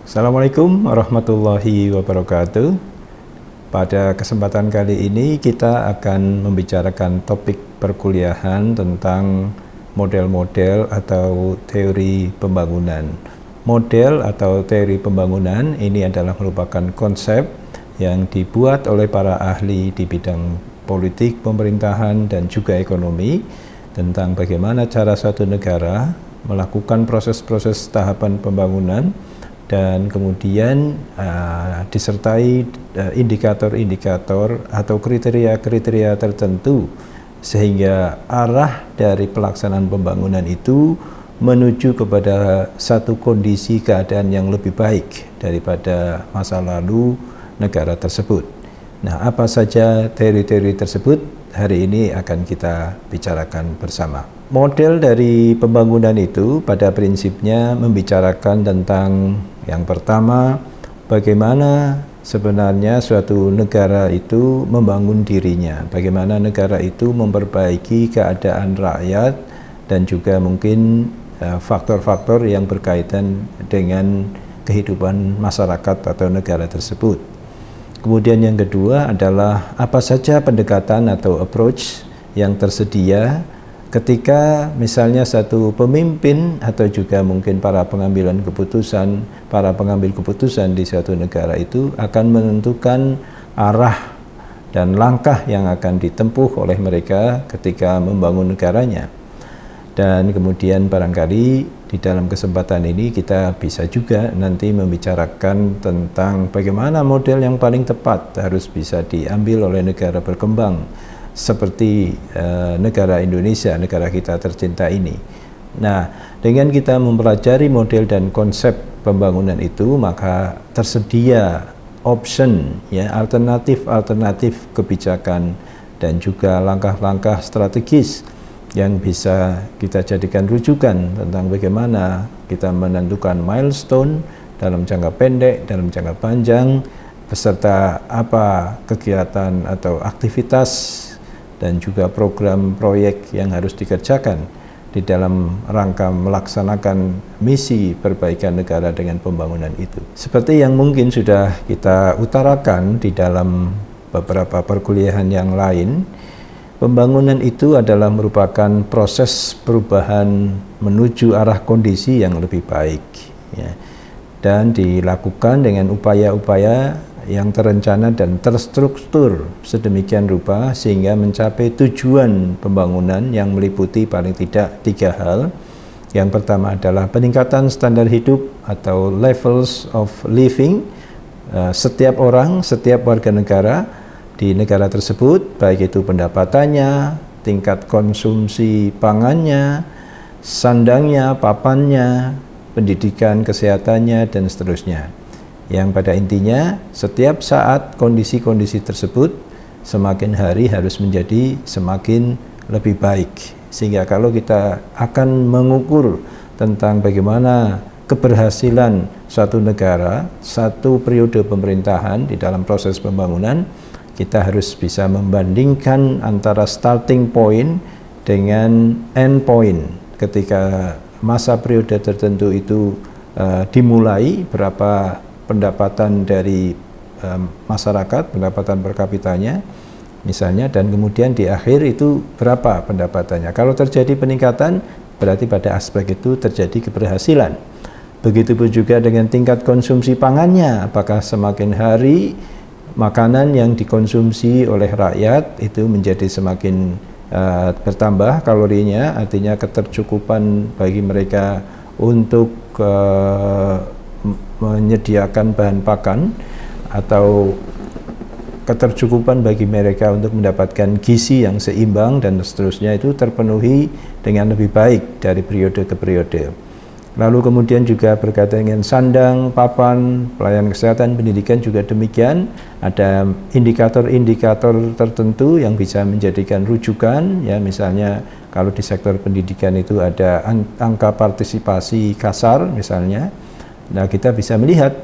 Assalamualaikum warahmatullahi wabarakatuh. Pada kesempatan kali ini kita akan membicarakan topik perkuliahan tentang model-model atau teori pembangunan. Model atau teori pembangunan ini adalah merupakan konsep yang dibuat oleh para ahli di bidang politik, pemerintahan, dan juga ekonomi tentang bagaimana cara suatu negara melakukan proses-proses tahapan pembangunan dan kemudian disertai indikator-indikator atau kriteria-kriteria tertentu sehingga arah dari pelaksanaan pembangunan itu menuju kepada satu kondisi keadaan yang lebih baik daripada masa lalu negara tersebut. Nah, apa saja teori-teori tersebut hari ini akan kita bicarakan bersama. Model dari pembangunan itu pada prinsipnya membicarakan tentang yang pertama, bagaimana sebenarnya suatu negara itu membangun dirinya, bagaimana negara itu memperbaiki keadaan rakyat dan juga mungkin faktor-faktor yang berkaitan dengan kehidupan masyarakat atau negara tersebut. Kemudian yang kedua adalah apa saja pendekatan atau approach yang tersedia ketika misalnya satu pemimpin atau juga mungkin para pengambil keputusan di suatu negara itu akan menentukan arah dan langkah yang akan ditempuh oleh mereka ketika membangun negaranya. Dan kemudian barangkali di dalam kesempatan ini kita bisa juga nanti membicarakan tentang bagaimana model yang paling tepat harus bisa diambil oleh negara berkembang seperti negara Indonesia, negara kita tercinta ini. Nah, dengan kita mempelajari model dan konsep pembangunan itu, maka tersedia option, ya, alternatif kebijakan dan juga langkah-langkah strategis yang bisa kita jadikan rujukan tentang bagaimana kita menentukan milestone dalam jangka pendek, dalam jangka panjang, beserta apa kegiatan atau aktivitas dan juga program proyek yang harus dikerjakan di dalam rangka melaksanakan misi perbaikan negara dengan pembangunan itu. Seperti yang mungkin sudah kita utarakan di dalam beberapa perkuliahan yang lain, pembangunan itu adalah merupakan proses perubahan menuju arah kondisi yang lebih baik, ya, dan dilakukan dengan upaya-upaya yang terencana dan terstruktur sedemikian rupa sehingga mencapai tujuan pembangunan yang meliputi paling tidak 3 hal. Yang pertama adalah peningkatan standar hidup atau levels of living setiap orang, setiap warga negara di negara tersebut, baik itu pendapatannya, tingkat konsumsi pangannya, sandangnya, papannya, pendidikan, kesehatannya, dan seterusnya. Yang pada intinya setiap saat kondisi-kondisi tersebut semakin hari harus menjadi semakin lebih baik, sehingga kalau kita akan mengukur tentang bagaimana keberhasilan suatu negara, satu periode pemerintahan di dalam proses pembangunan, kita harus bisa membandingkan antara starting point dengan end point. Ketika masa periode tertentu itu dimulai, berapa pendapatan dari masyarakat, pendapatan per kapitanya misalnya, dan kemudian di akhir itu berapa pendapatannya. Kalau terjadi peningkatan, berarti pada aspek itu terjadi keberhasilan. Begitupun juga dengan tingkat konsumsi pangannya, apakah semakin hari makanan yang dikonsumsi oleh rakyat itu menjadi semakin bertambah kalorinya, artinya ketercukupan bagi mereka untuk menyediakan bahan pakan atau ketercukupan bagi mereka untuk mendapatkan gizi yang seimbang dan seterusnya itu terpenuhi dengan lebih baik dari periode ke periode. Lalu kemudian juga berkaitan dengan sandang, papan, pelayanan kesehatan, pendidikan juga demikian. Ada indikator-indikator tertentu yang bisa menjadikan rujukan, ya, misalnya kalau di sektor pendidikan itu ada angka partisipasi kasar misalnya. Nah, kita bisa melihat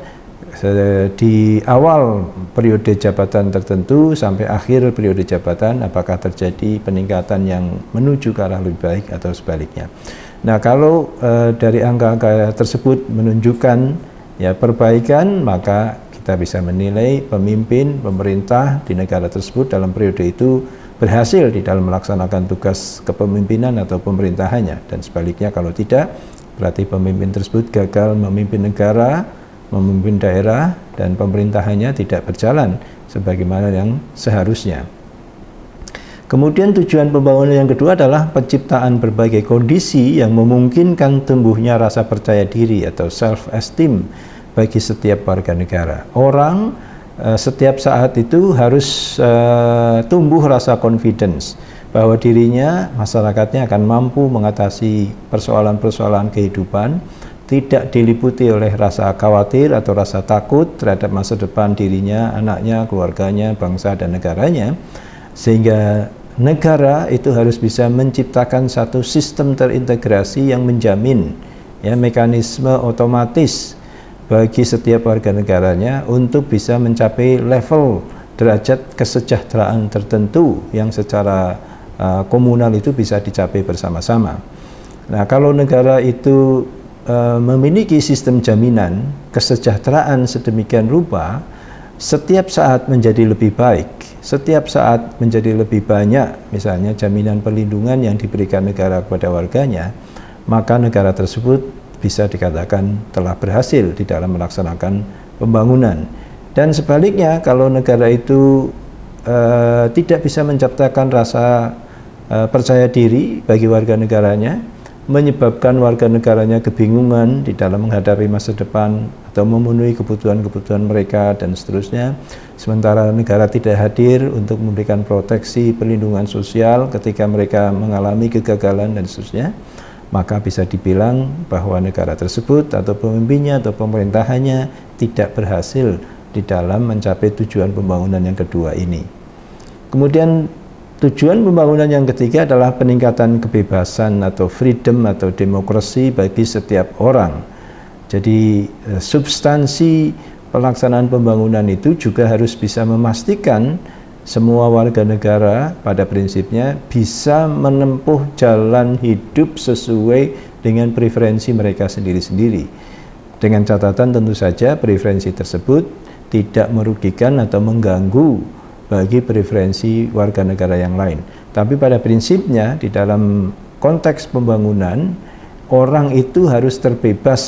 di awal periode jabatan tertentu sampai akhir periode jabatan apakah terjadi peningkatan yang menuju ke arah lebih baik atau sebaliknya. Nah, kalau dari angka-angka tersebut menunjukkan ya perbaikan, maka kita bisa menilai pemimpin, pemerintah di negara tersebut dalam periode itu berhasil di dalam melaksanakan tugas kepemimpinan atau pemerintahannya, dan sebaliknya kalau tidak, berarti pemimpin tersebut gagal memimpin negara, memimpin daerah, dan pemerintahannya tidak berjalan sebagaimana yang seharusnya. Kemudian tujuan pembangunan yang kedua adalah penciptaan berbagai kondisi yang memungkinkan tumbuhnya rasa percaya diri atau self-esteem bagi setiap warga negara. Orang setiap saat itu harus tumbuh rasa confidence bahwa dirinya, masyarakatnya akan mampu mengatasi persoalan-persoalan kehidupan, tidak diliputi oleh rasa khawatir atau rasa takut terhadap masa depan dirinya, anaknya, keluarganya, bangsa dan negaranya, sehingga negara itu harus bisa menciptakan satu sistem terintegrasi yang menjamin ya mekanisme otomatis bagi setiap warga negaranya untuk bisa mencapai level derajat kesejahteraan tertentu yang secara komunal itu bisa dicapai bersama-sama. Nah, kalau negara itu memiliki sistem jaminan kesejahteraan sedemikian rupa, setiap saat menjadi lebih baik, setiap saat menjadi lebih banyak, misalnya jaminan perlindungan yang diberikan negara kepada warganya, maka negara tersebut bisa dikatakan telah berhasil di dalam melaksanakan pembangunan. Dan sebaliknya, kalau negara itu tidak bisa menciptakan rasa percaya diri bagi warga negaranya, menyebabkan warga negaranya kebingungan di dalam menghadapi masa depan atau memenuhi kebutuhan-kebutuhan mereka dan seterusnya, sementara negara tidak hadir untuk memberikan proteksi perlindungan sosial ketika mereka mengalami kegagalan dan seterusnya, maka bisa dibilang bahwa negara tersebut atau pemimpinnya atau pemerintahannya tidak berhasil di dalam mencapai tujuan pembangunan yang kedua ini. Kemudian tujuan pembangunan yang ketiga adalah peningkatan kebebasan atau freedom atau demokrasi bagi setiap orang. Jadi substansi pelaksanaan pembangunan itu juga harus bisa memastikan semua warga negara pada prinsipnya bisa menempuh jalan hidup sesuai dengan preferensi mereka sendiri-sendiri. Dengan catatan tentu saja preferensi tersebut tidak merugikan atau mengganggu bagi preferensi warga negara yang lain. Tapi pada prinsipnya di dalam konteks pembangunan, orang itu harus terbebas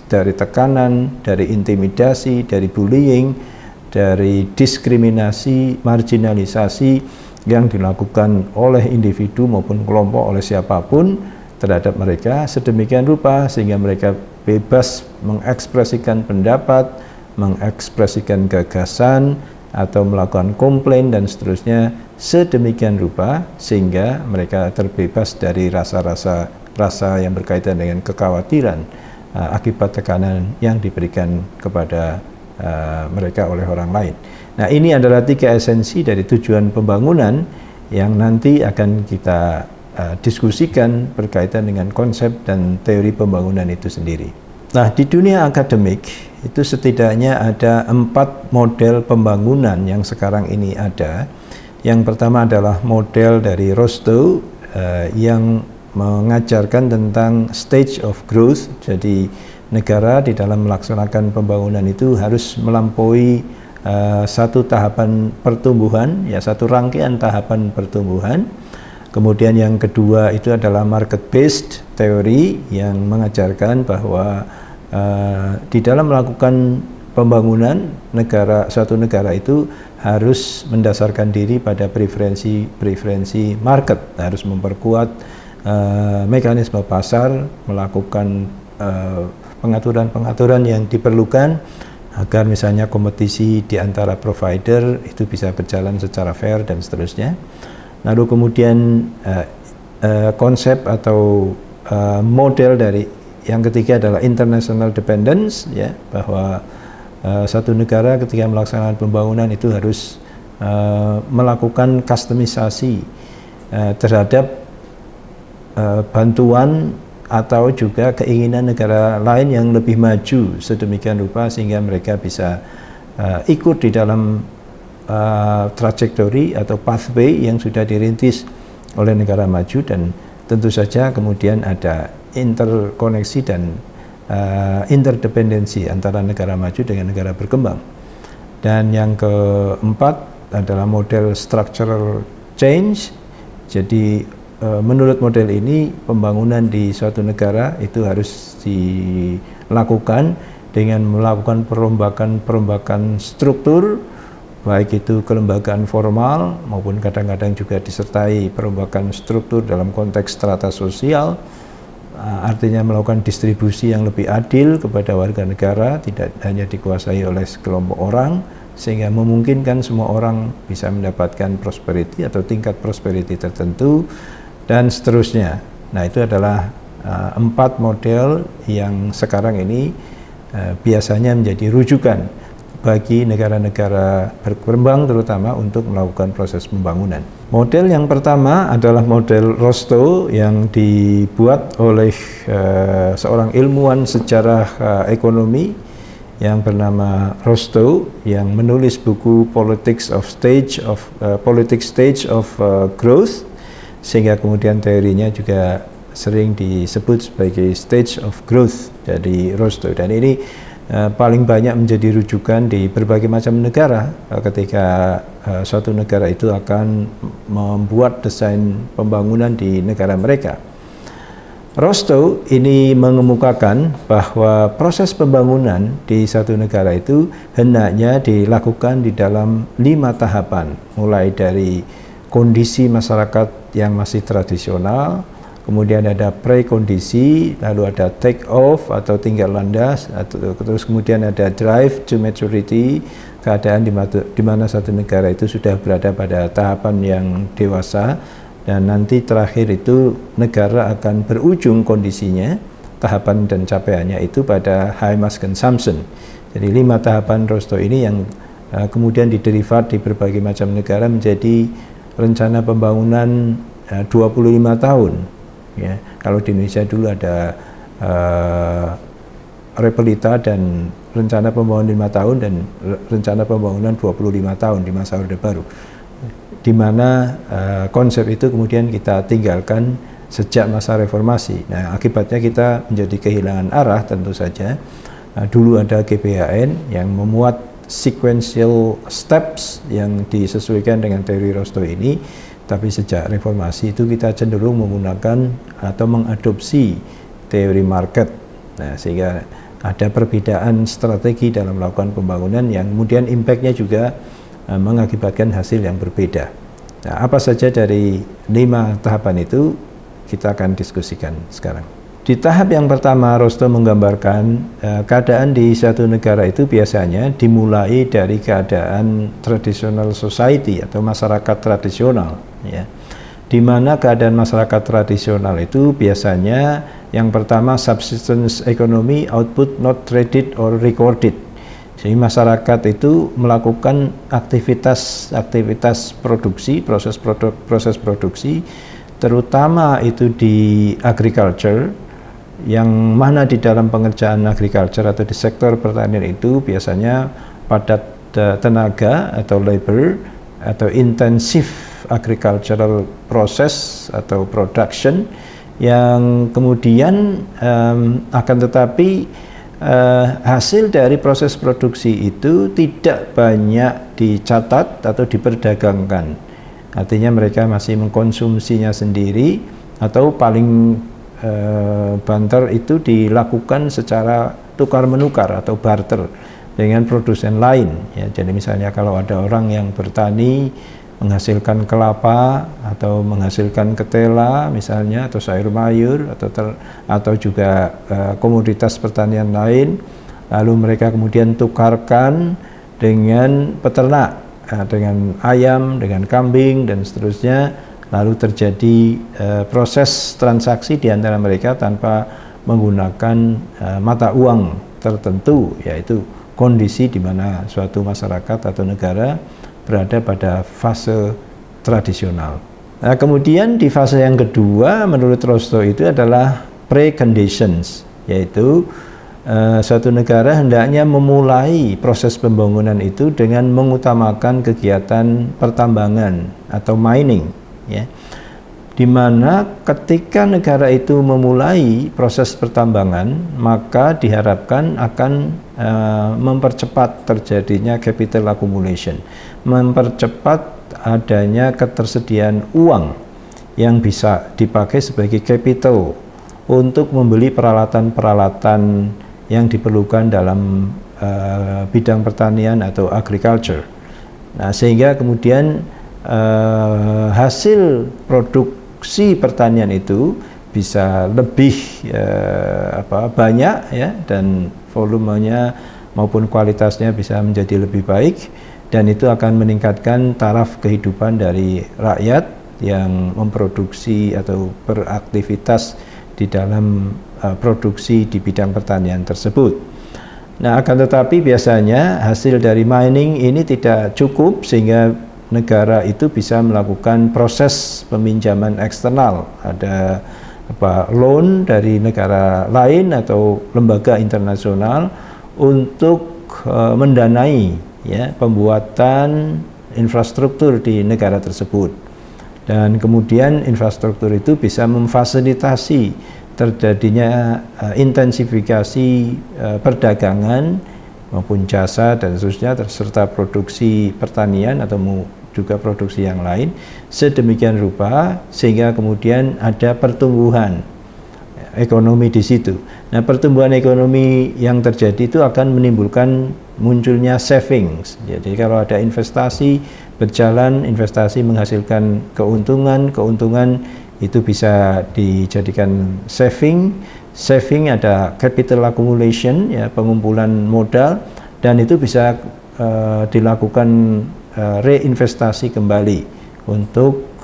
dari tekanan, dari intimidasi, dari bullying, dari diskriminasi, marginalisasi yang dilakukan oleh individu maupun kelompok oleh siapapun terhadap mereka sedemikian rupa sehingga mereka bebas mengekspresikan pendapat, mengekspresikan gagasan atau melakukan komplain dan seterusnya sedemikian rupa sehingga mereka terbebas dari rasa yang berkaitan dengan kekhawatiran akibat tekanan yang diberikan kepada mereka oleh orang lain. Nah, ini adalah 3 esensi dari tujuan pembangunan yang nanti akan kita diskusikan berkaitan dengan konsep dan teori pembangunan itu sendiri. Nah, di dunia akademik itu setidaknya ada 4 model pembangunan yang sekarang ini ada. Yang pertama adalah model dari Rostow yang mengajarkan tentang stage of growth. Jadi negara di dalam melaksanakan pembangunan itu harus melampaui satu tahapan pertumbuhan, ya satu rangkaian tahapan pertumbuhan. Kemudian yang kedua itu adalah market-based teori yang mengajarkan bahwa di dalam melakukan pembangunan suatu negara itu harus mendasarkan diri pada preferensi market, harus memperkuat mekanisme pasar, melakukan pengaturan-pengaturan yang diperlukan agar misalnya kompetisi di antara provider itu bisa berjalan secara fair dan seterusnya. Lalu kemudian konsep atau model dari yang ketiga adalah international dependence, ya, bahwa satu negara ketika melaksanakan pembangunan itu harus melakukan kustomisasi terhadap bantuan atau juga keinginan negara lain yang lebih maju sedemikian rupa sehingga mereka bisa ikut di dalam trajektori atau pathway yang sudah dirintis oleh negara maju. Dan tentu saja kemudian ada interkoneksi dan interdependensi antara negara maju dengan negara berkembang. Dan yang keempat adalah model structural change. Jadi menurut model ini pembangunan di suatu negara itu harus dilakukan dengan melakukan perombakan struktur, baik itu kelembagaan formal maupun kadang-kadang juga disertai perombakan struktur dalam konteks strata sosial, artinya melakukan distribusi yang lebih adil kepada warga negara, tidak hanya dikuasai oleh sekelompok orang, sehingga memungkinkan semua orang bisa mendapatkan prosperity atau tingkat prosperity tertentu, dan seterusnya. Nah, itu adalah 4 model yang sekarang ini biasanya menjadi rujukan bagi negara-negara berkembang terutama untuk melakukan proses pembangunan. Model yang pertama adalah model Rostow yang dibuat oleh seorang ilmuwan sejarah ekonomi yang bernama Rostow, yang menulis buku Politics Stage of Growth, sehingga kemudian teorinya juga sering disebut sebagai Stage of Growth dari Rostow. Dan ini paling banyak menjadi rujukan di berbagai macam negara ketika suatu negara itu akan membuat desain pembangunan di negara mereka. Rostow ini mengemukakan bahwa proses pembangunan di satu negara itu hendaknya dilakukan di dalam 5 tahapan, mulai dari kondisi masyarakat yang masih tradisional, kemudian ada pre-kondisi, lalu ada take off atau tinggal landas, terus kemudian ada drive to maturity, keadaan di mana satu negara itu sudah berada pada tahapan yang dewasa, dan nanti terakhir itu negara akan berujung kondisinya, tahapan dan capaiannya itu pada high mass consumption. Jadi 5 tahapan Rostow ini yang kemudian diderivat di berbagai macam negara menjadi rencana pembangunan 25 tahun. Ya, kalau di Indonesia dulu ada Repelita dan rencana pembangunan 5 tahun dan rencana pembangunan 25 tahun di masa Orde Baru, di mana konsep itu kemudian kita tinggalkan sejak masa reformasi. Nah, akibatnya kita menjadi kehilangan arah tentu saja. Dulu ada GBHN yang memuat sequential steps yang disesuaikan dengan teori Rostow ini, tapi sejak reformasi itu kita cenderung menggunakan atau mengadopsi teori market. Nah, sehingga ada perbedaan strategi dalam melakukan pembangunan yang kemudian impact-nya juga mengakibatkan hasil yang berbeda. Nah, apa saja dari 5 tahapan itu kita akan diskusikan sekarang. Di tahap yang pertama, Rostow menggambarkan keadaan di satu negara itu biasanya dimulai dari keadaan traditional society atau masyarakat tradisional, ya. Di mana keadaan masyarakat tradisional itu biasanya yang pertama subsistence economy, output not traded or recorded. Jadi masyarakat itu melakukan aktivitas produksi, proses produksi, terutama itu di agriculture, yang mana di dalam pengerjaan agriculture atau di sektor pertanian itu biasanya padat tenaga atau labor atau intensive agricultural process atau production, yang kemudian akan tetapi hasil dari proses produksi itu tidak banyak dicatat atau diperdagangkan. Artinya mereka masih mengkonsumsinya sendiri, atau paling banter itu dilakukan secara tukar-menukar atau barter dengan produsen lain, ya. Jadi misalnya kalau ada orang yang bertani menghasilkan kelapa atau menghasilkan ketela misalnya, atau sayur mayur atau juga komoditas pertanian lain, lalu mereka kemudian tukarkan dengan peternak, dengan ayam, dengan kambing dan seterusnya. Lalu terjadi proses transaksi di antara mereka tanpa menggunakan mata uang tertentu, yaitu kondisi di mana suatu masyarakat atau negara berada pada fase tradisional. Nah, kemudian di fase yang kedua menurut Rostow itu adalah preconditions, yaitu suatu negara hendaknya memulai proses pembangunan itu dengan mengutamakan kegiatan pertambangan atau mining, ya. di mana ketika negara itu memulai proses pertambangan, maka diharapkan akan mempercepat terjadinya capital accumulation, mempercepat adanya ketersediaan uang yang bisa dipakai sebagai capital untuk membeli peralatan-peralatan yang diperlukan dalam bidang pertanian atau agriculture. Nah, sehingga kemudian hasil produksi pertanian itu bisa lebih banyak ya, dan volumenya maupun kualitasnya bisa menjadi lebih baik, dan itu akan meningkatkan taraf kehidupan dari rakyat yang memproduksi atau beraktivitas di dalam produksi di bidang pertanian tersebut. Nah, akan tetapi biasanya hasil dari mining ini tidak cukup sehingga negara itu bisa melakukan proses peminjaman eksternal, ada loan dari negara lain atau lembaga internasional untuk mendanai ya pembuatan infrastruktur di negara tersebut, dan kemudian infrastruktur itu bisa memfasilitasi terjadinya intensifikasi perdagangan maupun jasa dan seterusnya, serta produksi pertanian atau juga produksi yang lain sedemikian rupa sehingga kemudian ada pertumbuhan ekonomi di situ. Nah, pertumbuhan ekonomi yang terjadi itu akan menimbulkan munculnya savings. Jadi kalau ada investasi berjalan, investasi menghasilkan keuntungan, keuntungan itu bisa dijadikan saving ada capital accumulation ya, pengumpulan modal, dan itu bisa dilakukan reinvestasi kembali untuk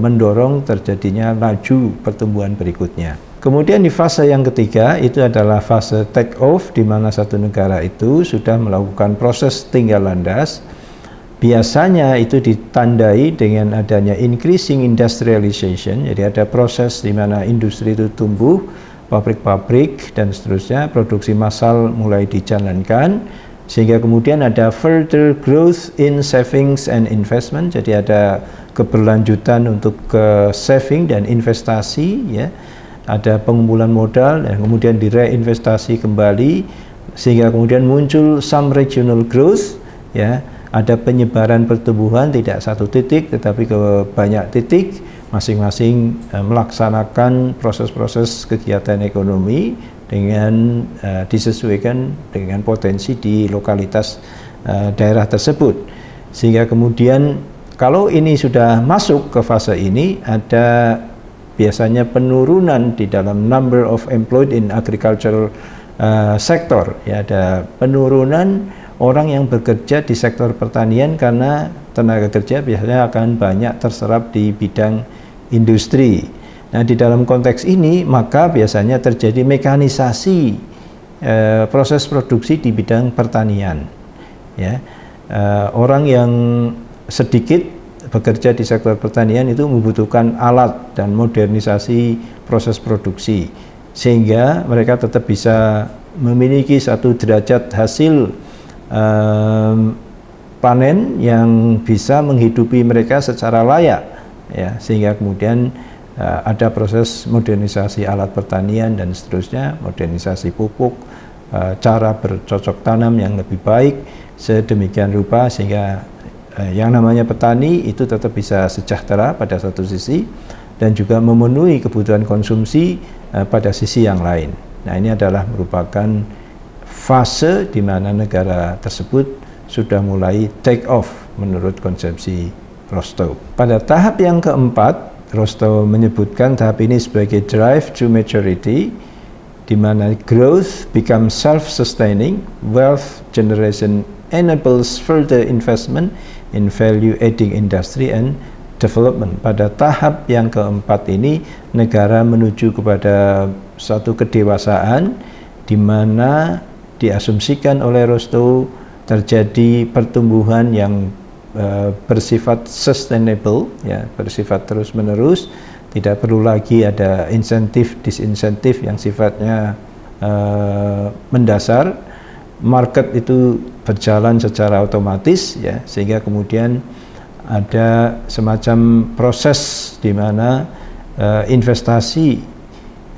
mendorong terjadinya laju pertumbuhan berikutnya. Kemudian di fase yang ketiga itu adalah fase take off, di mana satu negara itu sudah melakukan proses tinggal landas. Biasanya itu ditandai dengan adanya increasing industrialization, jadi ada proses di mana industri itu tumbuh, pabrik-pabrik dan seterusnya, produksi massal mulai dijalankan, sehingga kemudian ada further growth in savings and investment, jadi ada keberlanjutan untuk saving dan investasi ya, ada pengumpulan modal dan kemudian direinvestasi kembali, sehingga kemudian muncul some regional growth ya, ada penyebaran pertumbuhan tidak satu titik tetapi ke banyak titik, masing-masing melaksanakan proses-proses kegiatan ekonomi dengan disesuaikan dengan potensi di lokalitas daerah tersebut, sehingga kemudian kalau ini sudah masuk ke fase ini, ada biasanya penurunan di dalam number of employed in agricultural sector ya, ada penurunan orang yang bekerja di sektor pertanian karena tenaga kerja biasanya akan banyak terserap di bidang industri. Nah, di dalam konteks ini maka biasanya terjadi mekanisasi proses produksi di bidang pertanian ya. Orang yang sedikit bekerja di sektor pertanian itu membutuhkan alat dan modernisasi proses produksi sehingga mereka tetap bisa memiliki satu derajat hasil panen yang bisa menghidupi mereka secara layak ya, sehingga kemudian ada proses modernisasi alat pertanian dan seterusnya, modernisasi pupuk, cara bercocok tanam yang lebih baik sedemikian rupa sehingga yang namanya petani itu tetap bisa sejahtera pada satu sisi dan juga memenuhi kebutuhan konsumsi pada sisi yang lain. Nah, ini adalah merupakan fase di mana negara tersebut sudah mulai take off menurut konsepsi Rostow. Pada tahap yang keempat, Rostow menyebutkan tahap ini sebagai drive to maturity, di mana growth becomes self-sustaining, wealth generation enables further investment in value-adding industry and development. Pada tahap yang keempat ini, negara menuju kepada suatu kedewasaan di mana diasumsikan oleh Rostow terjadi pertumbuhan yang bersifat sustainable ya, bersifat terus-menerus, tidak perlu lagi ada insentif disinsentif yang sifatnya mendasar. Market itu berjalan secara otomatis ya, sehingga kemudian ada semacam proses di mana investasi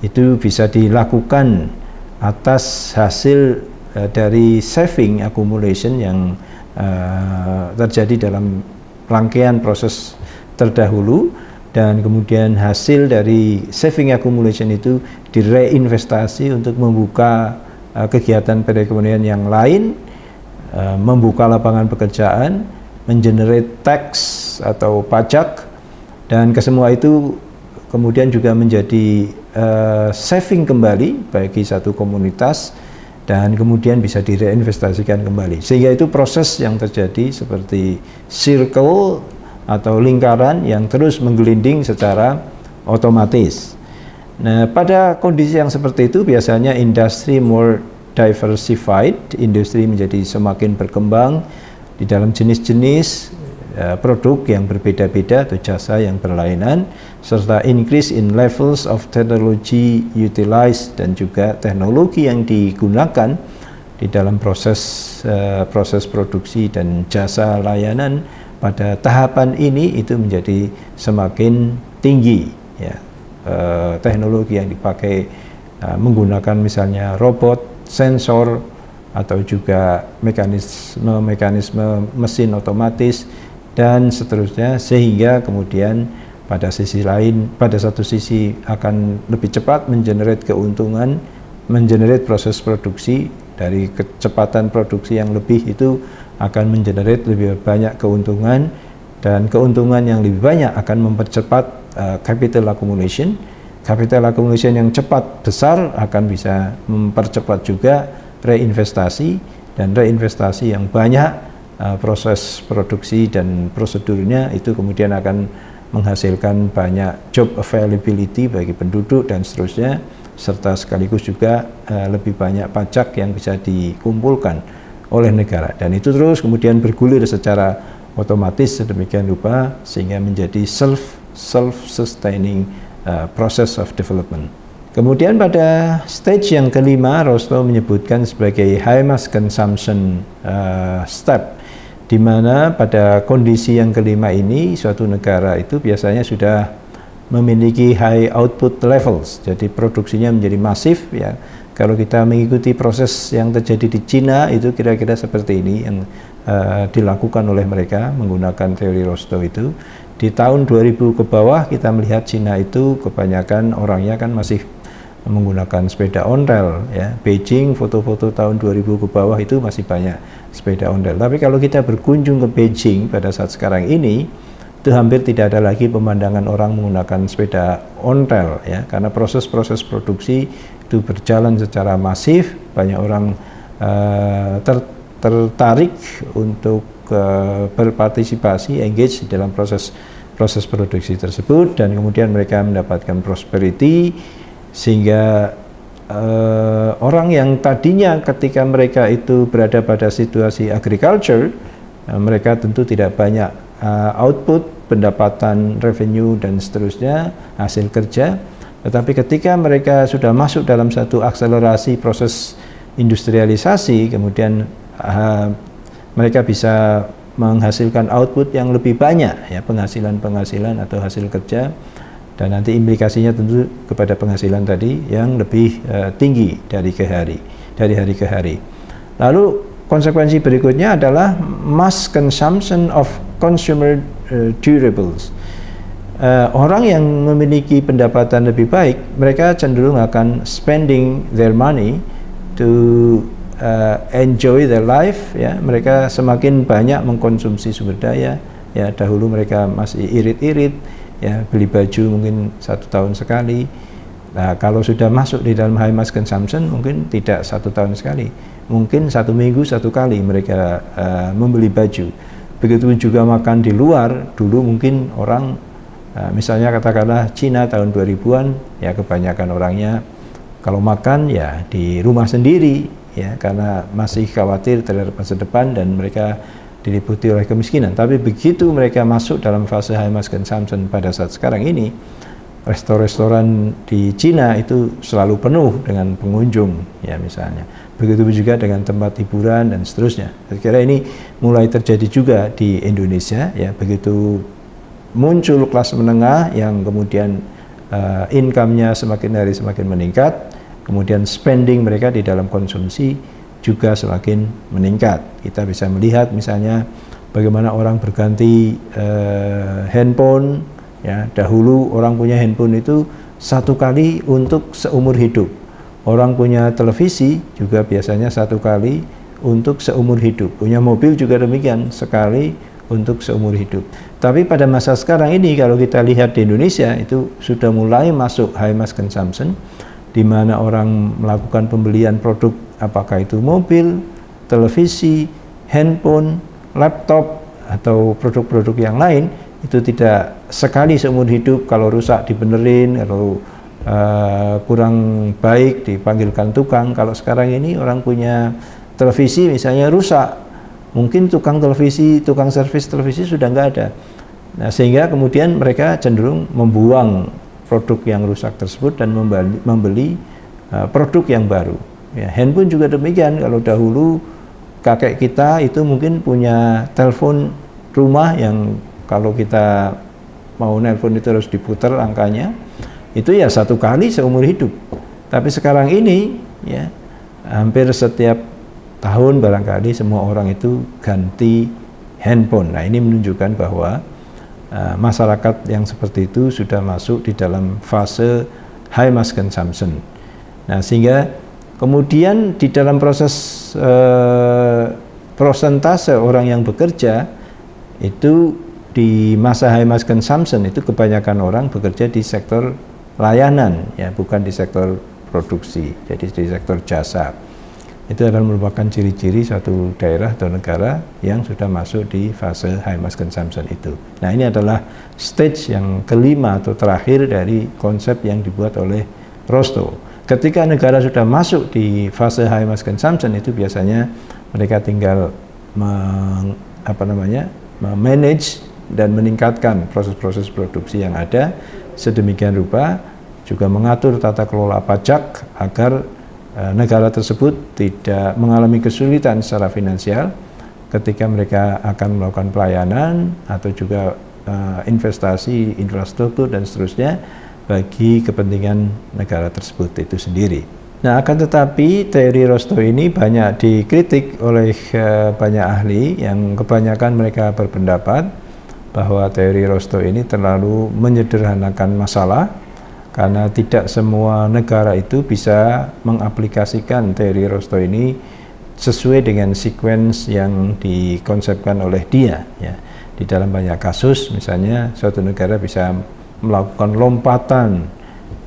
itu bisa dilakukan atas hasil dari saving accumulation yang terjadi dalam rangkaian proses terdahulu, dan kemudian hasil dari saving accumulation itu direinvestasi untuk membuka kegiatan perekonomian yang lain, membuka lapangan pekerjaan, mengenerate tax atau pajak, dan kesemua itu kemudian juga menjadi saving kembali bagi satu komunitas, dan kemudian bisa direinvestasikan kembali, sehingga itu proses yang terjadi seperti circle atau lingkaran yang terus menggelinding secara otomatis. Nah, pada kondisi yang seperti itu biasanya industri more diversified, industri menjadi semakin berkembang di dalam jenis-jenis produk yang berbeda-beda atau jasa yang berlainan, serta increase in levels of technology utilized, dan juga teknologi yang digunakan di dalam proses produksi dan jasa layanan pada tahapan ini itu menjadi semakin tinggi, ya. Teknologi yang dipakai menggunakan misalnya robot, sensor, atau juga mekanisme mesin otomatis dan seterusnya, sehingga kemudian pada sisi lain, pada satu sisi akan lebih cepat mengenerate keuntungan, mengenerate proses produksi. Dari kecepatan produksi yang lebih itu akan mengenerate lebih banyak keuntungan, dan keuntungan yang lebih banyak akan mempercepat capital accumulation. Capital accumulation yang cepat besar akan bisa mempercepat juga reinvestasi, dan reinvestasi yang banyak, proses produksi dan prosedurnya itu kemudian akan menghasilkan banyak job availability bagi penduduk dan seterusnya, serta sekaligus juga lebih banyak pajak yang bisa dikumpulkan oleh negara, dan itu terus kemudian bergulir secara otomatis sedemikian rupa sehingga menjadi self-sustaining process of development. Kemudian pada stage yang kelima, Rostow menyebutkan sebagai high mass consumption step, di mana pada kondisi yang kelima ini suatu negara itu biasanya sudah memiliki high output levels, jadi produksinya menjadi masif, ya. Kalau kita mengikuti proses yang terjadi di Cina itu kira-kira seperti ini yang dilakukan oleh mereka menggunakan teori Rostow itu. Di tahun 2000 ke bawah kita melihat Cina itu kebanyakan orangnya kan masih menggunakan sepeda ontel, ya. Beijing foto-foto tahun 2000 ke bawah itu masih banyak sepeda ontel. Tapi kalau kita berkunjung ke Beijing pada saat sekarang ini, itu hampir tidak ada lagi pemandangan orang menggunakan sepeda ontel, ya, karena proses-proses produksi itu berjalan secara masif, banyak orang tertarik untuk berpartisipasi, engage di dalam proses produksi tersebut, dan kemudian mereka mendapatkan prosperity, sehingga orang yang tadinya ketika mereka itu berada pada situasi agriculture, mereka tentu tidak banyak output, pendapatan, revenue, dan seterusnya, hasil kerja. Tetapi ketika mereka sudah masuk dalam satu akselerasi proses industrialisasi, kemudian mereka bisa menghasilkan output yang lebih banyak, ya, penghasilan atau hasil kerja, dan nanti implikasinya tentu kepada penghasilan tadi yang lebih tinggi dari hari ke hari. Lalu konsekuensi berikutnya adalah mass consumption of consumer durables. Orang yang memiliki pendapatan lebih baik, mereka cenderung akan spending their money to enjoy their life, ya. Mereka semakin banyak mengkonsumsi sumber daya, ya. Dahulu mereka masih irit-irit, ya, beli baju mungkin 1 tahun sekali. Nah, kalau sudah masuk di dalam high mass consumption, mungkin tidak 1 tahun sekali, mungkin 1 minggu 1 kali mereka membeli baju. Begitu juga makan di luar. Dulu mungkin orang, misalnya katakanlah Cina tahun 2000-an, ya, kebanyakan orangnya kalau makan ya di rumah sendiri, ya, karena masih khawatir terhadap masa depan dan mereka diliputi oleh kemiskinan. Tapi begitu mereka masuk dalam fase high mass consumption pada saat sekarang ini, restoran di Cina itu selalu penuh dengan pengunjung, ya, misalnya. Begitu juga dengan tempat hiburan dan seterusnya. Saya kira ini mulai terjadi juga di Indonesia, ya. Begitu muncul kelas menengah yang kemudian income-nya semakin hari semakin meningkat, kemudian spending mereka di dalam konsumsi juga semakin meningkat. Kita bisa melihat misalnya bagaimana orang berganti handphone, ya. Dahulu orang punya handphone itu satu kali untuk seumur hidup. Orang punya televisi juga biasanya satu kali untuk seumur hidup. Punya mobil juga demikian, sekali untuk seumur hidup. Tapi pada masa sekarang ini kalau kita lihat di Indonesia itu sudah mulai masuk high mass consumption, di mana orang melakukan pembelian produk apakah itu mobil, televisi, handphone, laptop atau produk-produk yang lain, itu tidak sekali seumur hidup, kalau rusak dibenerin, kalau kurang baik dipanggilkan tukang. Kalau sekarang ini orang punya televisi misalnya rusak, mungkin tukang televisi, tukang servis televisi sudah nggak ada. Nah, sehingga kemudian mereka cenderung membuang produk yang rusak tersebut dan membeli produk yang baru. Ya, handphone juga demikian. Kalau dahulu kakek kita itu mungkin punya telepon rumah yang kalau kita mau nelpon itu harus diputar angkanya, itu ya satu kali seumur hidup. Tapi sekarang ini ya hampir setiap tahun barangkali semua orang itu ganti handphone. Nah, ini menunjukkan bahwa masyarakat yang seperti itu sudah masuk di dalam fase high mass consumption. Nah, sehingga kemudian di dalam proses persentase orang yang bekerja itu di masa high mass consumption itu kebanyakan orang bekerja di sektor layanan, ya, bukan di sektor produksi, jadi di sektor jasa. Itu adalah merupakan ciri-ciri suatu daerah atau negara yang sudah masuk di fase high mass consumption itu. Nah, ini adalah stage yang kelima atau terakhir dari konsep yang dibuat oleh Rostow. Ketika negara sudah masuk di fase high mass consumption itu biasanya mereka tinggal manage dan meningkatkan proses-proses produksi yang ada sedemikian rupa, juga mengatur tata kelola pajak agar negara tersebut tidak mengalami kesulitan secara finansial ketika mereka akan melakukan pelayanan atau juga investasi infrastruktur dan seterusnya bagi kepentingan negara tersebut itu sendiri. Nah, akan tetapi teori Rostow ini banyak dikritik oleh banyak ahli yang kebanyakan mereka berpendapat bahwa teori Rostow ini terlalu menyederhanakan masalah, karena tidak semua negara itu bisa mengaplikasikan teori Rostow ini sesuai dengan sequence yang dikonsepkan oleh dia. Ya. Di dalam banyak kasus, misalnya suatu negara bisa melakukan lompatan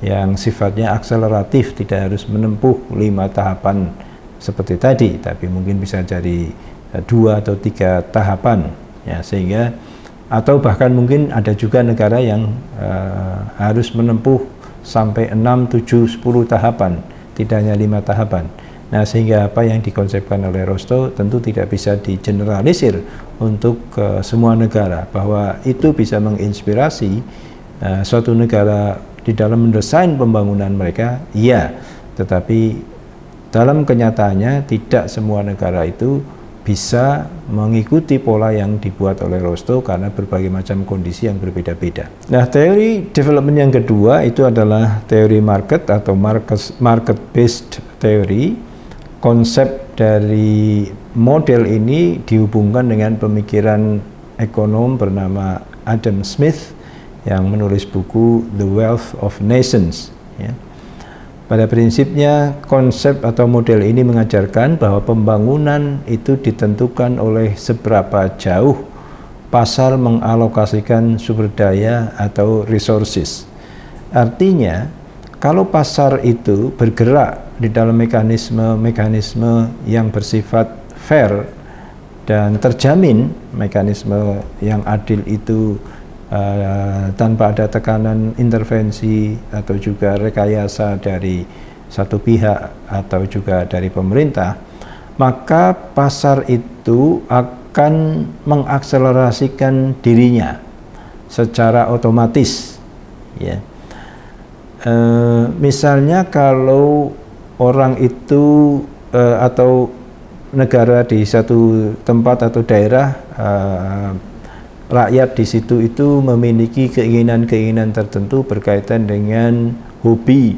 yang sifatnya akseleratif, tidak harus menempuh 5 tahapan seperti tadi, tapi mungkin bisa jadi 2 atau 3 tahapan, ya, sehingga atau bahkan mungkin ada juga negara yang harus menempuh sampai 6, 7, 10 tahapan, tidak hanya 5 tahapan. Nah, sehingga apa yang dikonsepkan oleh Rostow tentu tidak bisa digeneralisir untuk semua negara, bahwa itu bisa menginspirasi suatu negara di dalam mendesain pembangunan mereka, iya, tetapi dalam kenyataannya tidak semua negara itu bisa mengikuti pola yang dibuat oleh Rostow karena berbagai macam kondisi yang berbeda-beda. Nah, teori development yang kedua itu adalah teori market atau market-based theory. Konsep dari model ini dihubungkan dengan pemikiran ekonom bernama Adam Smith yang menulis buku The Wealth of Nations. Ya. Pada prinsipnya, konsep atau model ini mengajarkan bahwa pembangunan itu ditentukan oleh seberapa jauh pasar mengalokasikan sumber daya atau resources. Artinya, kalau pasar itu bergerak di dalam mekanisme yang bersifat fair dan terjamin, mekanisme yang adil itu tanpa ada tekanan intervensi atau juga rekayasa dari satu pihak atau juga dari pemerintah, maka pasar itu akan mengakselerasikan dirinya secara otomatis, ya. Misalnya kalau orang itu atau negara di satu tempat atau daerah rakyat di situ itu memiliki keinginan-keinginan tertentu berkaitan dengan hobi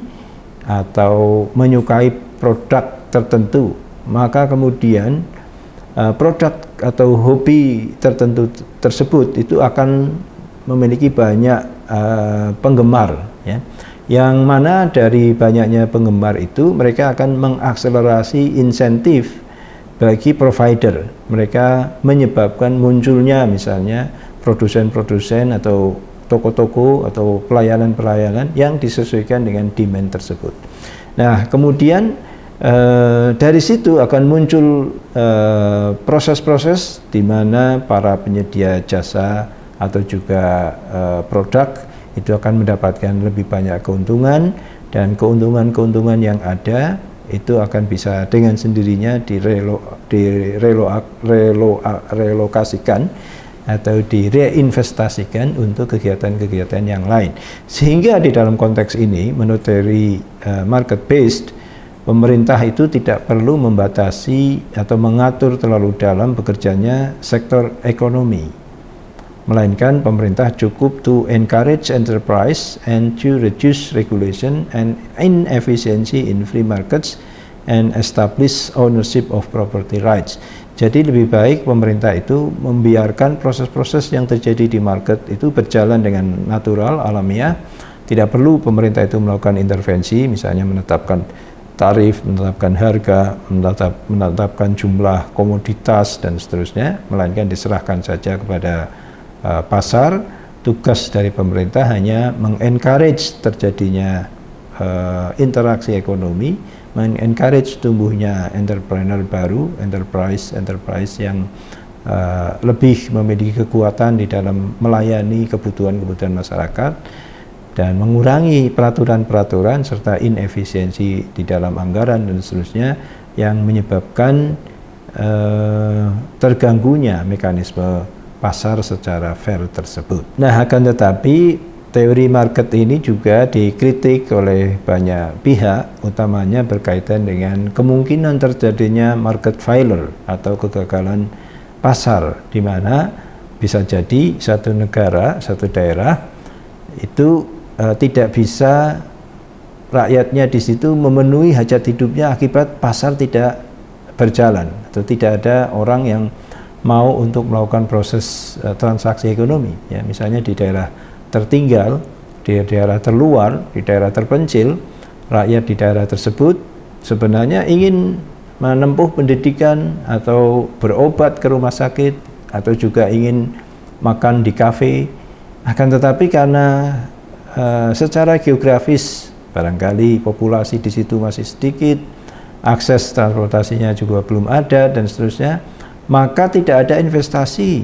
atau menyukai produk tertentu, maka kemudian produk atau hobi tertentu tersebut itu akan memiliki banyak penggemar, ya. Yang mana dari banyaknya penggemar itu mereka akan mengakselerasi insentif bagi provider. Mereka menyebabkan munculnya misalnya produsen-produsen atau toko-toko atau pelayanan-pelayanan yang disesuaikan dengan demand tersebut. Nah, kemudian dari situ akan muncul proses-proses di mana para penyedia jasa atau juga produk itu akan mendapatkan lebih banyak keuntungan, dan keuntungan-keuntungan yang ada itu akan bisa dengan sendirinya direlokasikan atau direinvestasikan untuk kegiatan-kegiatan yang lain. Sehingga di dalam konteks ini, menurut teori market based, pemerintah itu tidak perlu membatasi atau mengatur terlalu dalam bekerjanya sektor ekonomi, melainkan pemerintah cukup to encourage enterprise and to reduce regulation and inefficiency in free markets and establish ownership of property rights. Jadi lebih baik pemerintah itu membiarkan proses-proses yang terjadi di market itu berjalan dengan natural, alamiah. Tidak perlu pemerintah itu melakukan intervensi, misalnya menetapkan tarif, menetapkan harga, menetapkan jumlah komoditas dan seterusnya, melainkan diserahkan saja kepada pasar. Tugas dari pemerintah hanya mengencourage terjadinya interaksi ekonomi, mengencourage tumbuhnya entrepreneur baru, enterprise yang lebih memiliki kekuatan di dalam melayani kebutuhan-kebutuhan masyarakat, dan mengurangi peraturan-peraturan serta inefisiensi di dalam anggaran dan seterusnya yang menyebabkan terganggunya mekanisme pasar secara fair tersebut. Nah, akan tetapi teori market ini juga dikritik oleh banyak pihak, utamanya berkaitan dengan kemungkinan terjadinya market failure atau kegagalan pasar, di mana bisa jadi satu negara, satu daerah itu tidak bisa rakyatnya di situ memenuhi hajat hidupnya akibat pasar tidak berjalan atau tidak ada orang yang mau untuk melakukan proses transaksi ekonomi, ya. Misalnya di daerah tertinggal, di daerah terluar, di daerah terpencil, rakyat di daerah tersebut sebenarnya ingin menempuh pendidikan atau berobat ke rumah sakit atau juga ingin makan di kafe, akan tetapi karena secara geografis barangkali populasi di situ masih sedikit, akses transportasinya juga belum ada dan seterusnya, maka tidak ada investasi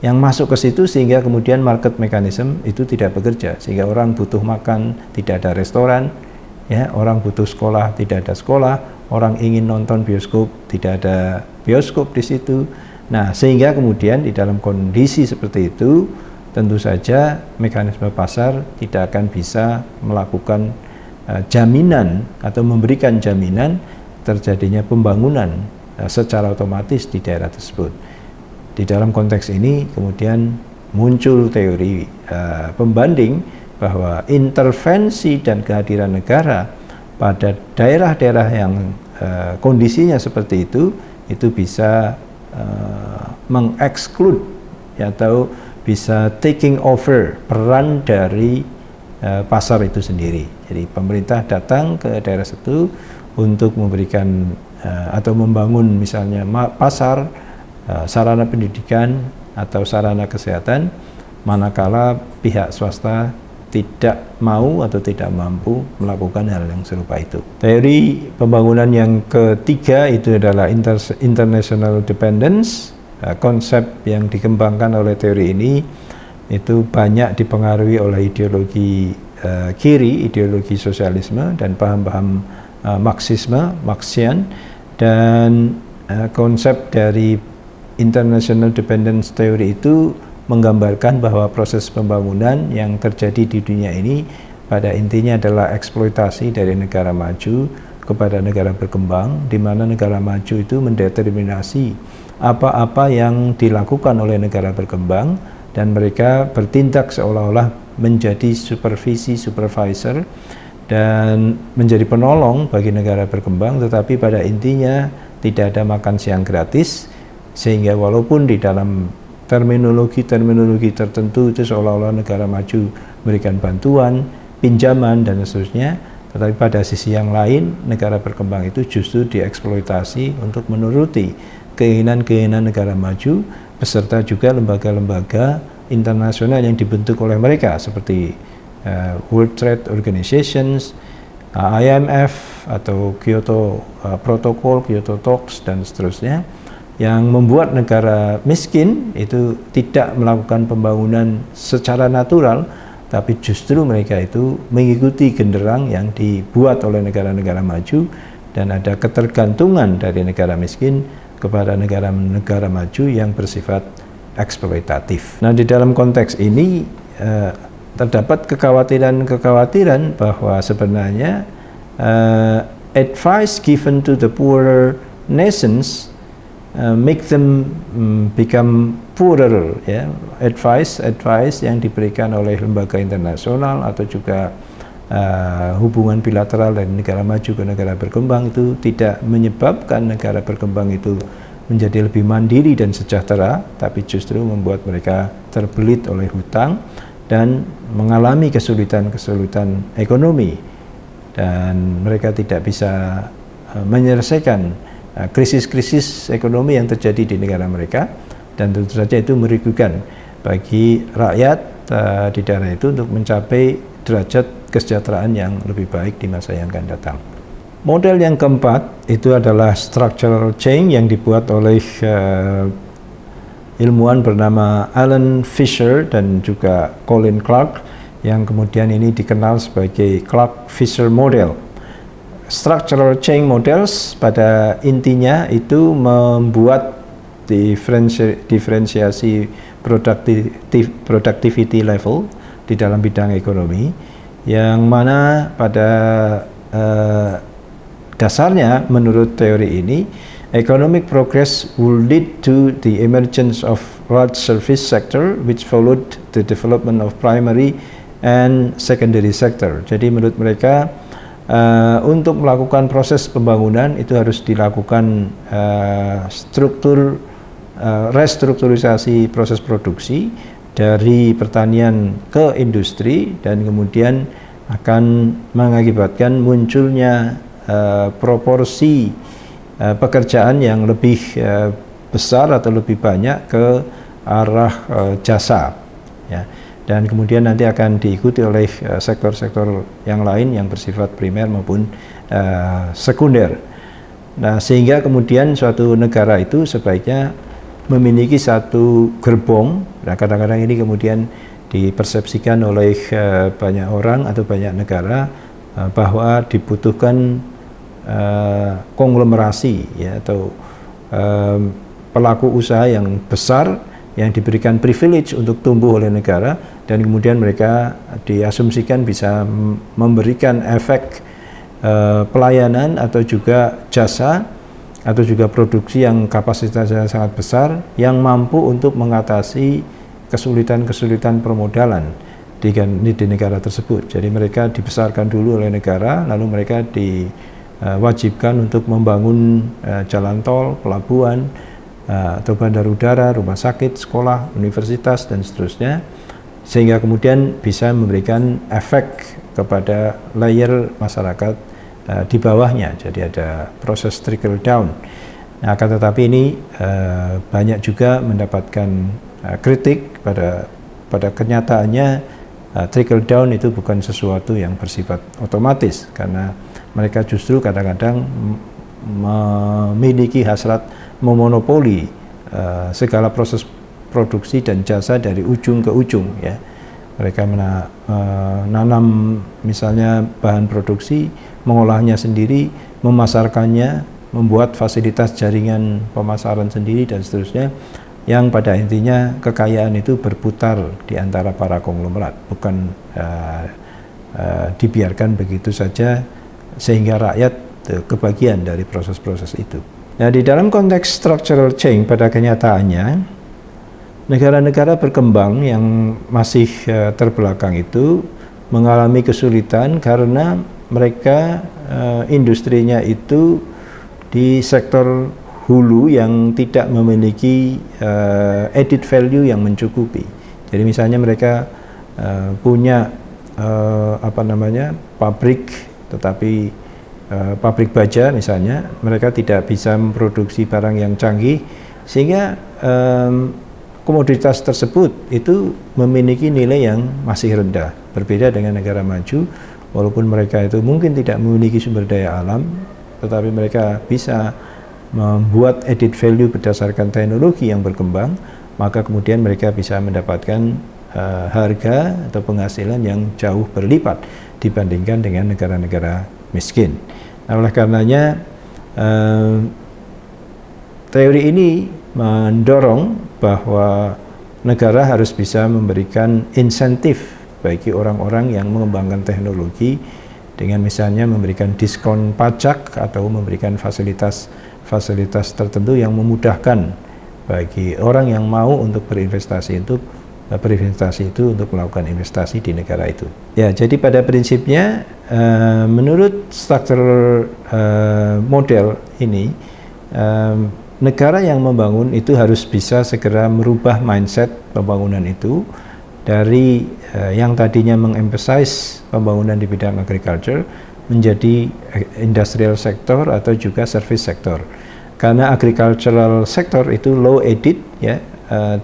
yang masuk ke situ, sehingga kemudian market mechanism itu tidak bekerja, sehingga orang butuh makan, tidak ada restoran, ya, orang butuh sekolah, tidak ada sekolah, orang ingin nonton bioskop, tidak ada bioskop di situ. Nah, sehingga kemudian di dalam kondisi seperti itu, tentu saja mekanisme pasar tidak akan bisa melakukan jaminan atau memberikan jaminan terjadinya pembangunan secara otomatis di daerah tersebut. Di dalam konteks ini kemudian muncul teori pembanding bahwa intervensi dan kehadiran negara pada daerah-daerah yang kondisinya seperti itu bisa mengeksklud atau bisa taking over peran dari pasar itu sendiri. Jadi pemerintah datang ke daerah situ untuk memberikan atau membangun misalnya pasar, sarana pendidikan atau sarana kesehatan, manakala pihak swasta tidak mau atau tidak mampu melakukan hal yang serupa itu. Teori pembangunan yang ketiga itu adalah international dependence. Konsep yang dikembangkan oleh teori ini itu banyak dipengaruhi oleh ideologi kiri, ideologi sosialisme dan paham-paham Marxian, dan konsep dari international dependence theory itu menggambarkan bahwa proses pembangunan yang terjadi di dunia ini pada intinya adalah eksploitasi dari negara maju kepada negara berkembang, di mana negara maju itu mendeterminasi apa-apa yang dilakukan oleh negara berkembang dan mereka bertindak seolah-olah menjadi supervisor dan menjadi penolong bagi negara berkembang, tetapi pada intinya tidak ada makan siang gratis, sehingga walaupun di dalam terminologi tertentu itu seolah-olah negara maju memberikan bantuan, pinjaman dan seterusnya, tetapi pada sisi yang lain negara berkembang itu justru dieksploitasi untuk menuruti keinginan negara maju, beserta juga lembaga-lembaga internasional yang dibentuk oleh mereka seperti World Trade Organizations, IMF atau Kyoto Protocol, Kyoto Talks dan seterusnya, yang membuat negara miskin itu tidak melakukan pembangunan secara natural, tapi justru mereka itu mengikuti genderang yang dibuat oleh negara-negara maju, dan ada ketergantungan dari negara miskin kepada negara-negara maju yang bersifat eksploitatif. Nah, di dalam konteks ini terdapat kekhawatiran bahwa sebenarnya advice given to the poorer nations make them become poorer, ya. Advice yang diberikan oleh lembaga internasional atau juga hubungan bilateral dari negara maju ke negara berkembang itu tidak menyebabkan negara berkembang itu menjadi lebih mandiri dan sejahtera, tapi justru membuat mereka terbelit oleh hutang dan mengalami kesulitan ekonomi, dan mereka tidak bisa menyelesaikan krisis-krisis ekonomi yang terjadi di negara mereka, dan tentu saja itu merugikan bagi rakyat di daerah itu untuk mencapai derajat kesejahteraan yang lebih baik di masa yang akan datang. Model yang keempat itu adalah structural change yang dibuat oleh ilmuwan bernama Alan Fisher dan juga Colin Clark, yang kemudian ini dikenal sebagai Clark-Fisher model. Structural change models pada intinya itu membuat diferensiasi productivity level di dalam bidang ekonomi, yang mana pada dasarnya menurut teori ini economic progress will lead to the emergence of large service sector which followed the development of primary and secondary sector. Jadi menurut mereka untuk melakukan proses pembangunan itu harus dilakukan restrukturisasi proses produksi dari pertanian ke industri, dan kemudian akan mengakibatkan munculnya proporsi pekerjaan yang lebih besar atau lebih banyak ke arah jasa, ya. Dan kemudian nanti akan diikuti oleh sektor-sektor yang lain yang bersifat primer maupun sekunder. Nah, sehingga kemudian suatu negara itu sebaiknya memiliki satu gerbong. Nah, kadang-kadang ini kemudian dipersepsikan oleh banyak orang atau banyak negara bahwa dibutuhkan konglomerasi, ya, atau pelaku usaha yang besar yang diberikan privilege untuk tumbuh oleh negara, dan kemudian mereka diasumsikan bisa memberikan efek pelayanan atau juga jasa atau juga produksi yang kapasitasnya sangat besar, yang mampu untuk mengatasi kesulitan permodalan di negara tersebut. Jadi mereka dibesarkan dulu oleh negara, lalu mereka diwajibkan untuk membangun jalan tol, pelabuhan, atau bandar udara, rumah sakit, sekolah, universitas, dan seterusnya, sehingga kemudian bisa memberikan efek kepada layer masyarakat di bawahnya. Jadi ada proses trickle down. Nah, akan tetapi ini banyak juga mendapatkan kritik pada kenyataannya. Trickle down itu bukan sesuatu yang bersifat otomatis, karena mereka justru kadang-kadang memiliki hasrat memonopoli segala proses produksi dan jasa dari ujung ke ujung, ya. Mereka menanam misalnya bahan produksi, mengolahnya sendiri, memasarkannya, membuat fasilitas jaringan pemasaran sendiri dan seterusnya, yang pada intinya kekayaan itu berputar di antara para konglomerat, bukan dibiarkan begitu saja sehingga rakyat kebagian dari proses-proses itu. Nah, di dalam konteks structural change pada kenyataannya negara-negara berkembang yang masih terbelakang itu mengalami kesulitan karena mereka industrinya itu di sektor hulu yang tidak memiliki added value yang mencukupi. Jadi misalnya mereka punya pabrik, tetapi pabrik baja misalnya, mereka tidak bisa memproduksi barang yang canggih, sehingga komoditas tersebut itu memiliki nilai yang masih rendah. Berbeda dengan negara maju, walaupun mereka itu mungkin tidak memiliki sumber daya alam, tetapi mereka bisa membuat added value berdasarkan teknologi yang berkembang, maka kemudian mereka bisa mendapatkan harga atau penghasilan yang jauh berlipat dibandingkan dengan negara-negara miskin. Nah, oleh karenanya teori ini mendorong bahwa negara harus bisa memberikan insentif bagi orang-orang yang mengembangkan teknologi dengan misalnya memberikan diskon pajak atau memberikan fasilitas tertentu yang memudahkan bagi orang yang mau untuk berinvestasi itu untuk melakukan investasi di negara itu. Ya, jadi pada prinsipnya menurut struktur model ini, negara yang membangun itu harus bisa segera merubah mindset pembangunan itu dari yang tadinya mengemphasize pembangunan di bidang agriculture menjadi industrial sector atau juga service sector. Karena agricultural sector itu low added ya,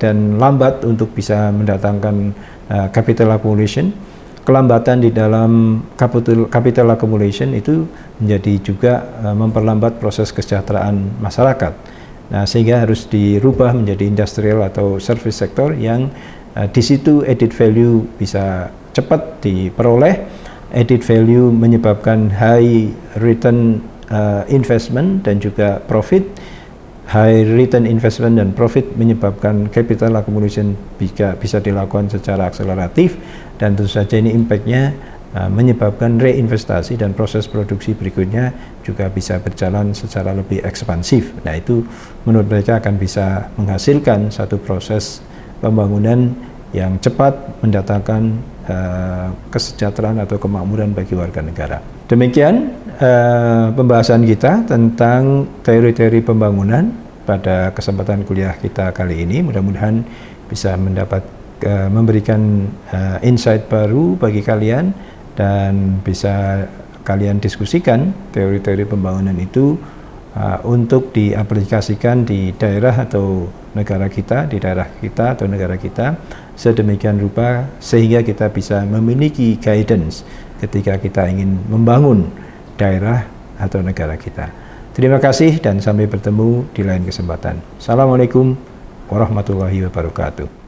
dan lambat untuk bisa mendatangkan capital accumulation. Kelambatan di dalam capital accumulation itu menjadi juga memperlambat proses kesejahteraan masyarakat. Nah, sehingga harus dirubah menjadi industrial atau service sector yang di situ added value bisa cepat diperoleh. Added value menyebabkan high return investment dan juga profit. High return investment dan profit menyebabkan capital accumulation bisa dilakukan secara akseleratif, dan tentu saja ini impact-nya menyebabkan reinvestasi dan proses produksi berikutnya juga bisa berjalan secara lebih ekspansif. Nah, itu menurut mereka akan bisa menghasilkan satu proses pembangunan yang cepat mendatangkan kesejahteraan atau kemakmuran bagi warga negara. Demikian pembahasan kita tentang teori-teori pembangunan pada kesempatan kuliah kita kali ini. Mudah-mudahan bisa memberikan insight baru bagi kalian dan bisa kalian diskusikan teori-teori pembangunan itu untuk diaplikasikan di daerah atau negara kita, atau negara kita sedemikian rupa sehingga kita bisa memiliki guidance ketika kita ingin membangun daerah atau negara kita. Terima kasih dan sampai bertemu di lain kesempatan. Assalamualaikum warahmatullahi wabarakatuh.